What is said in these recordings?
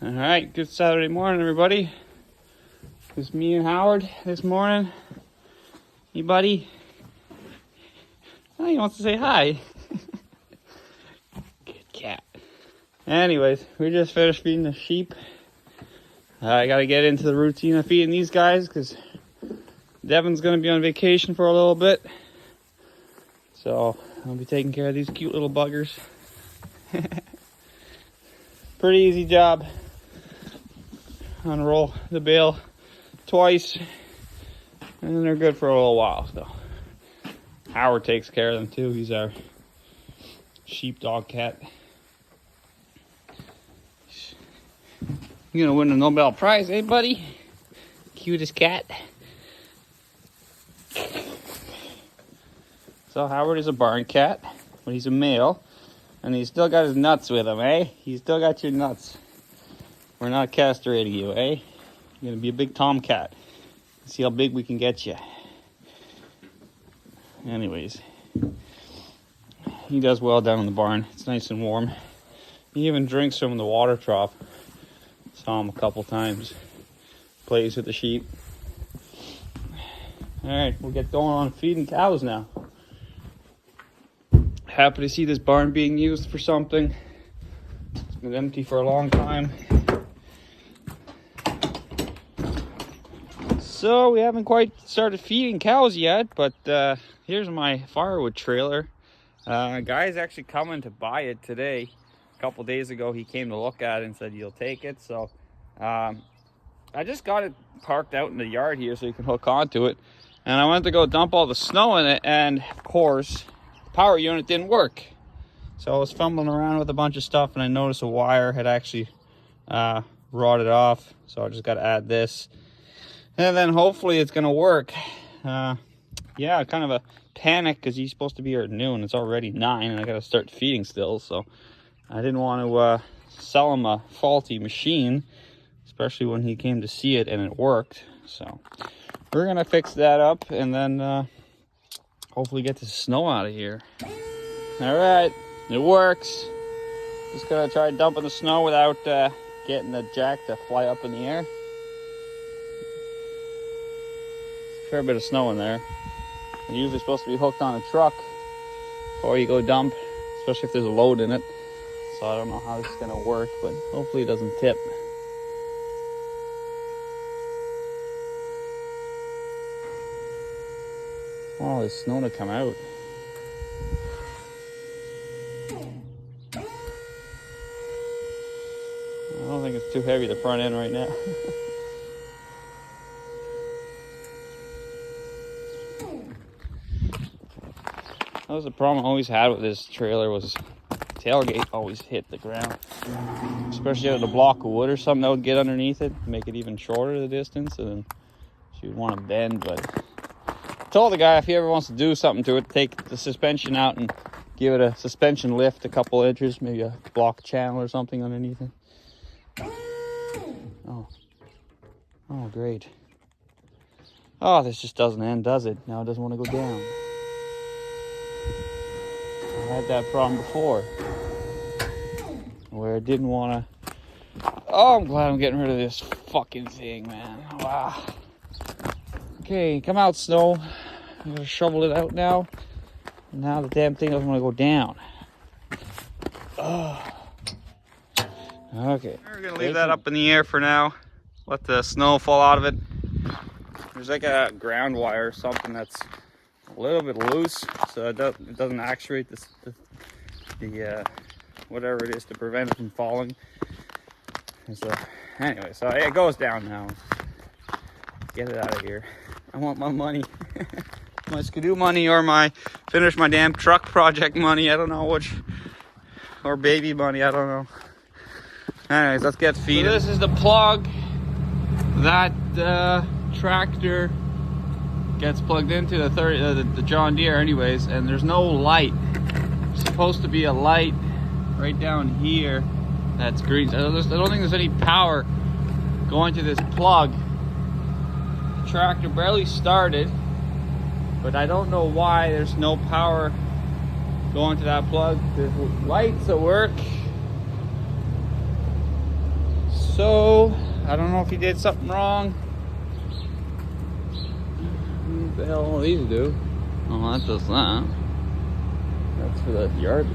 All right, good Saturday morning, everybody. It's me and Howard this morning. Hey, buddy. Oh, he wants to say hi. Good cat. Anyways, we just finished feeding the sheep. I got to get into the routine of feeding these guys because Devin's going to be on vacation for a little bit. So I'll be taking care of these cute little buggers. Pretty easy job. Unroll the bale twice, and then they're good for a little while. So Howard takes care of them too. He's our sheepdog cat. You're gonna win the Nobel Prize, eh, buddy? Cutest cat. So Howard is a barn cat, but he's a male, and he's still got his nuts with him, eh? He's still got your nuts. We're not castrating you, eh? You're gonna be a big tomcat. See how big we can get you. Anyways, he does well down in the barn. It's nice and warm. He even drinks from the water trough. Saw him a couple times. Plays with the sheep. All right, we'll get going on feeding cows now. Happy to see this barn being used for something. It's been empty for a long time. So we haven't quite started feeding cows yet, but here's my firewood trailer. A guy's actually coming to buy it today. A couple days ago he came to look at it and said you'll take it. So I just got it parked out in the yard here so you can hook onto it. And I went to go dump all the snow in it, and of course the power unit didn't work. So I was fumbling around with a bunch of stuff, and I noticed a wire had actually rotted off. So I just got to add this. And then hopefully it's going to work. Yeah, kind of a panic because he's supposed to be here at noon. It's already 9 and I got to start feeding still. So I didn't want to sell him a faulty machine, especially when he came to see it and it worked. So we're going to fix that up and then hopefully get the snow out of here. All right, it works. Just going to try dumping the snow without getting the jack to fly up in the air. Fair bit of snow in there. It's usually supposed to be hooked on a truck before you go dump, especially if there's a load in it. So I don't know how this is gonna work, but hopefully it doesn't tip. Oh, there's snow to come out. I don't think it's too heavy the front end right now. That was the problem I always had with this trailer, was tailgate always hit the ground. Especially out of a block of wood or something that would get underneath it, make it even shorter the distance, and then she would want to bend. But I told the guy if he ever wants to do something to it, take the suspension out and give it a suspension lift a couple inches, maybe a block channel or something underneath it. Oh, great. Oh, this just doesn't end, does it? Now it doesn't want to go down. I had that problem before where I didn't want to. Oh, I'm glad I'm getting rid of this fucking thing, man. Wow. Okay, come out, snow. I'm gonna shovel it out now. Now the damn thing doesn't want to go down. Oh. Okay. We're gonna leave that up in the air for now. Let the snow fall out of it. There's like a ground wire or something that's a little bit loose, so it doesn't actuate the whatever it is to prevent it from falling. So anyway, so it goes down now. Get it out of here. I want my money. My Skidoo money or my finish my damn truck project money. I don't know which. Or baby money, I don't know. Anyways, let's get feeding. So this is the plug that tractor gets plugged into the John Deere anyways, and there's no light. There's supposed to be a light right down here that's green. I don't think there's any power going to this plug. The tractor barely started, but I don't know why there's no power going to that plug. There's lights at work. So, I don't know if he did something wrong. What the hell will these do? Oh, that does that. That's for the yard.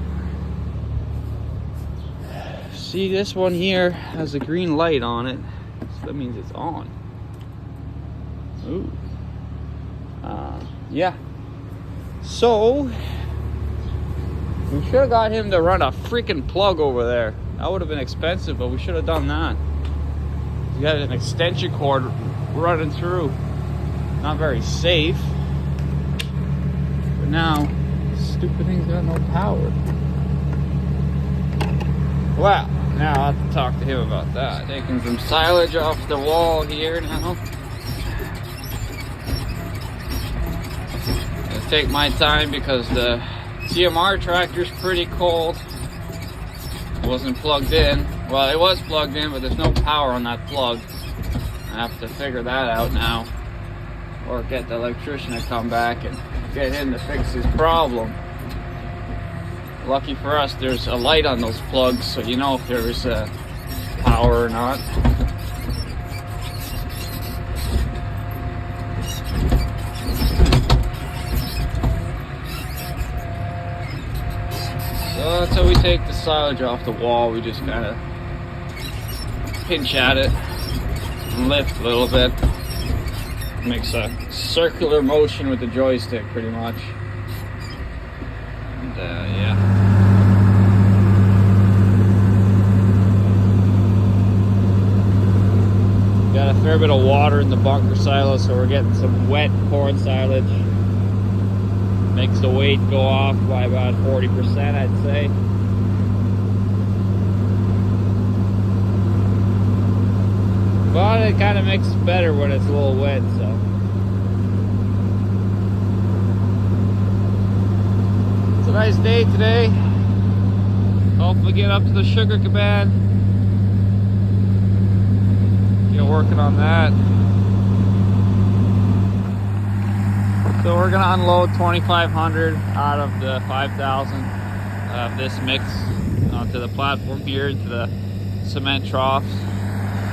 See, this one here has a green light on it. So that means it's on. Ooh. Yeah. So, we should have got him to run a freaking plug over there. That would have been expensive, but we should have done that. You got an extension cord running through. Not very safe. But now, stupid thing's got no power. Wow, now I'll have to talk to him about that. Taking some silage off the wall here now. Gonna take my time because the TMR tractor's pretty cold. It wasn't plugged in. Well, it was plugged in, but there's no power on that plug. I have to figure that out now. Or get the electrician to come back and get him to fix his problem. Lucky for us, there's a light on those plugs, so you know if there's power or not. So that's how we take the silage off the wall. We just kind of pinch at it and lift a little bit. Makes a circular motion with the joystick pretty much. And yeah. Got a fair bit of water in the bunker silo, so we're getting some wet corn silage. Makes the weight go off by about 40%, I'd say. But it kind of makes it better when it's a little wet, so. It's a nice day today. Hopefully get up to the sugar caban. Get working on that. So we're gonna unload 2,500 out of the 5,000 of this mix onto the platform here into the cement troughs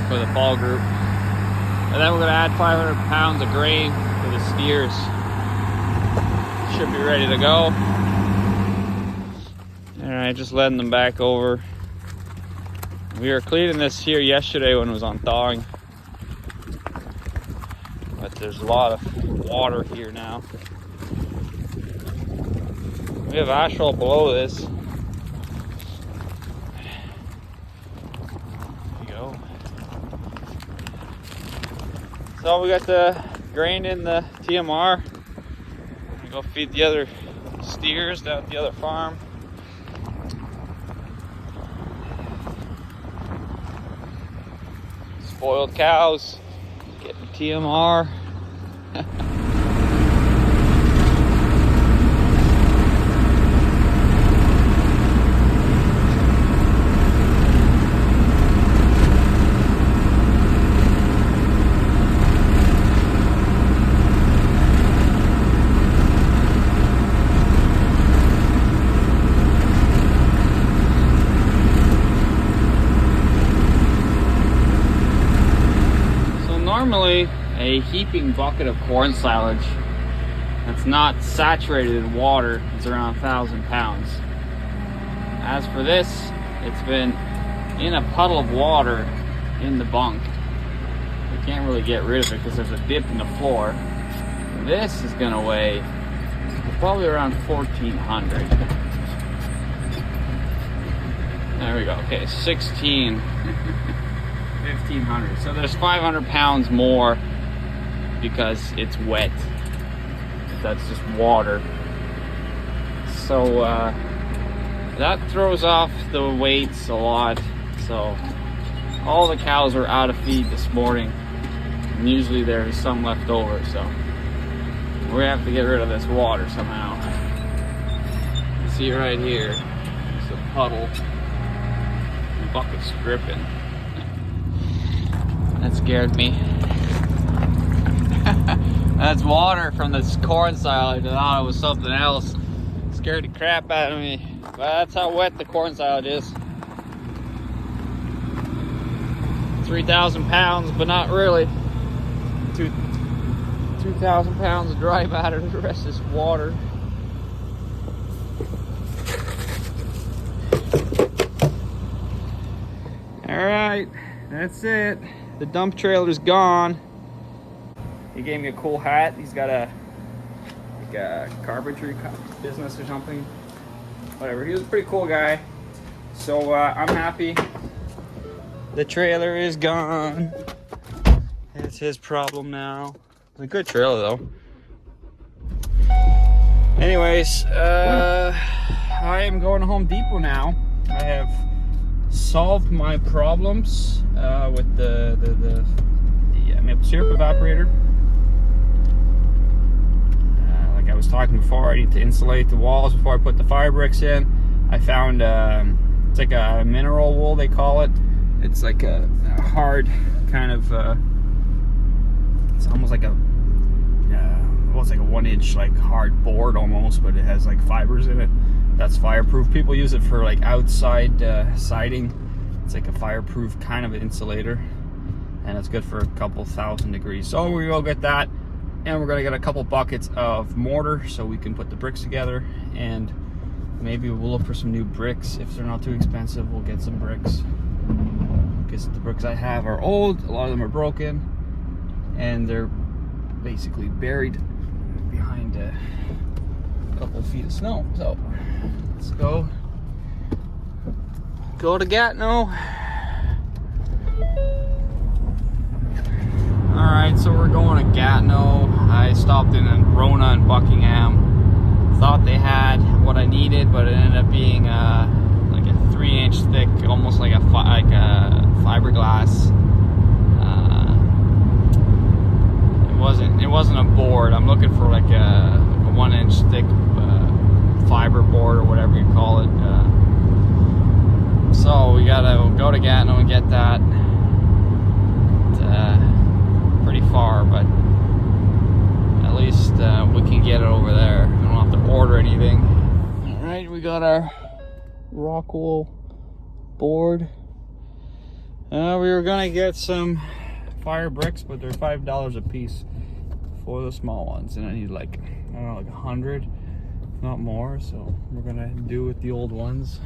for the fall group. And then we're gonna add 500 pounds of grain for the steers. Should be ready to go. All right, just letting them back over. We were cleaning this here yesterday when it was on thawing. But there's a lot of water here now. We have asphalt below this. There you go. So we got the grain in the TMR. We go feed the other steers down at the other farm. Spoiled cows getting TMR. Normally, a heaping bucket of corn silage that's not saturated in water is around 1,000 pounds. As for this, it's been in a puddle of water in the bunk. We can't really get rid of it because there's a dip in the floor. This is gonna weigh probably around 1,400. There we go. Okay, 1,500. So there's 500 pounds more because it's wet. That's just water. So that throws off the weights a lot. So all the cows are out of feed this morning. And usually there's some left over, so we have to get rid of this water somehow. You see right here, it's a puddle. The bucket's dripping. That scared me. That's water from this corn silage. I thought it was something else. Scared the crap out of me. But that's how wet the corn silage is. 3,000 pounds, but not really. 2,000 pounds of dry matter, the rest is water. All right, that's it. The dump trailer's gone. He gave me a cool hat. He's got a carpentry business or something. Whatever, he was a pretty cool guy. So I'm happy. The trailer is gone. It's his problem now. It's a good trailer though. Anyways, I am going to Home Depot now. I have solved my problems with the maple syrup evaporator. Like I was talking before, I need to insulate the walls before I put the fire bricks in. I found it's like a mineral wool, they call it. It's like a hard kind of it's almost like a well, it's like a 1-inch like hard board almost, but it has like fibers in it. That's fireproof. People use it for like outside siding. It's like a fireproof kind of insulator, and it's good for a couple thousand degrees. So we will get that, and we're gonna get a couple buckets of mortar so we can put the bricks together, and maybe we'll look for some new bricks. If they're not too expensive, we'll get some bricks, because the bricks I have are old, a lot of them are broken, and they're basically buried behind a couple feet of snow. So let's go to Gatineau. Alright, so we're going to Gatineau. I stopped in Rona and Buckingham. Thought they had what I needed, but it ended up being like a 3-inch thick, almost like a fiberglass. It wasn't a board. I'm looking for like a 1-inch thick fiber board or whatever you call it. So we gotta go to Gatineau and get that. It's pretty far, but at least we can get it over there. We don't have to order anything. All right, we got our rock wool board. We were gonna get some fire bricks, but they're $5 a piece for the small ones, and I need like, I don't know, like 100, if not more. So we're gonna do with the old ones.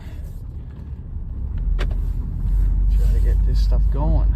Try to get this stuff going.